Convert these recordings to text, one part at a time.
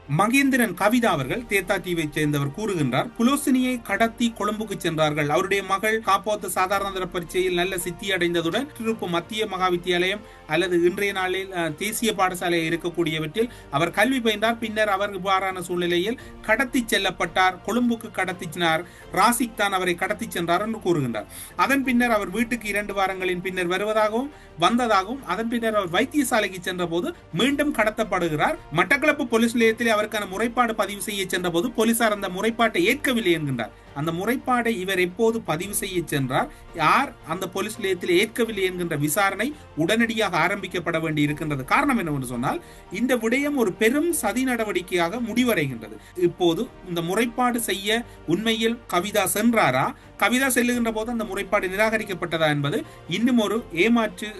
மகேந்திரன் கவிதா அவர்கள் தேத்தா டிவியை சேர்ந்தவர் கூறுகின்றார், புலோசினியை கடத்தி கொழும்புக்கு சென்றார்கள். அவருடைய மகள் காப்போத்து சாதாரண பரீட்சையில் நல்ல சித்தி அடைந்ததுடன் திருப்பு மத்திய மகா வித்தியாலயம் அல்லது இன்றைய நாளில் தேசிய பாடசாலை இருக்கக்கூடியவற்றில் அவர் கல்வி பயின்றார். பின்னர் அவர் இவ்வாறான சூழ்நிலையில் கடத்தி செல்லப்பட்டார். கொழும்புக்கு கடத்தினார். ராசிக் தான் அவரை கடத்தி சென்றார் என்று கூறுகின்றார். அதன் பின்னர் அவர் வீட்டுக்கு 2 வாரங்களின் பின்னர் வருவதாகவும் வந்ததாகவும் அதன் பின்னர் அவர் வைத்தியசாலைக்கு சென்ற போது மீண்டும் கடத்தப்படுகிறார். மட்டக்களப்பு போலீஸ் நிலையத்தில் அவருக்கான முறைப்பாடு பதிவு செய்ய சென்ற போது போலீசார் அந்த முறைப்பாட்டை ஏற்கவில்லை என்கின்றார். அந்த முறைப்பாடை இவர் எப்போது பதிவு செய்ய சென்றார், யார் அந்த போலீஸ் நிலையத்தில் ஏற்கவில்லை என்கின்ற விசாரணை உடனடியாக ஆரம்பிக்கப்பட வேண்டி இருக்கின்றது. காரணம் என்னவென்று சொன்னால், இந்த விடயம் ஒரு பெரும் சதி நடவடிக்கையாக முடிவடைகின்றது. இப்போது இந்த முறைப்பாடு செய்ய உண்மையில் கவிதா சென்றாரா, கவிதா செல்லுகின்ற போது அந்த முறைப்பாடு நிராகரிக்கப்பட்டதா என்பது இன்னும் ஒரு ஏமாற்று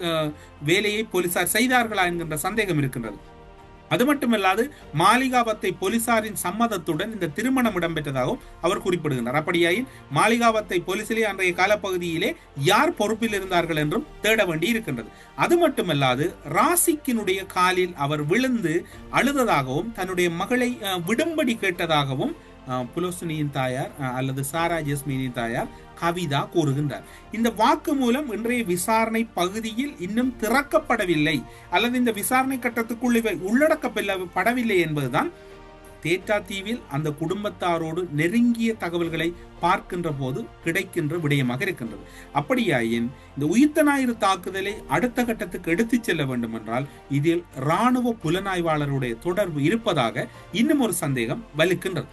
வேலையை போலீசார் செய்தார்களா என்கின்ற சந்தேகம் இருக்கின்றது. அது மட்டுமல்லாது மாளிகாவத்தை போலீசாரின் சம்மதத்துடன் இந்த திருமணம் இடம்பெற்றதாகவும் அவர் குறிப்பிடுகின்றார். அப்படியாயின் மாளிகாவத்தை போலீசிலே அன்றைய காலப்பகுதியிலே யார் பொறுப்பில் இருந்தார்கள் என்றும் தேட வேண்டி இருக்கின்றது. அது மட்டுமல்லாது ராசிக்கினுடைய காலில் அவர் விழுந்து அழுததாகவும் தன்னுடைய மகளை விடும்படி கேட்டதாகவும் புலோசினியின் தாயார் அல்லது சாரா ஜஸ்மினின் தாயார் கவிதா கூறுகின்றார். இந்த வாக்கு மூலம் இன்றைய விசாரணை பகுதியில் இன்னும் திறக்கப்படவில்லை அல்லது இந்த விசாரணை கட்டத்துக்குள் இவை உள்ளடக்கப்படவில்லை என்பதுதான் தேற்றா தீவில் அந்த குடும்பத்தாரோடு நெருங்கிய தகவல்களை பார்க்கின்ற போது கிடைக்கின்ற விடயமாக இருக்கின்றது. அப்படியாயின் இந்த உயிர்த்த ஞாயிறு தாக்குதலை அடுத்த கட்டத்துக்கு எடுத்துச் செல்ல வேண்டும் என்றால் இதில் இராணுவ புலனாய்வாளருடைய தொடர்பு இருப்பதாக இன்னும் ஒரு சந்தேகம் வலுக்கின்றது.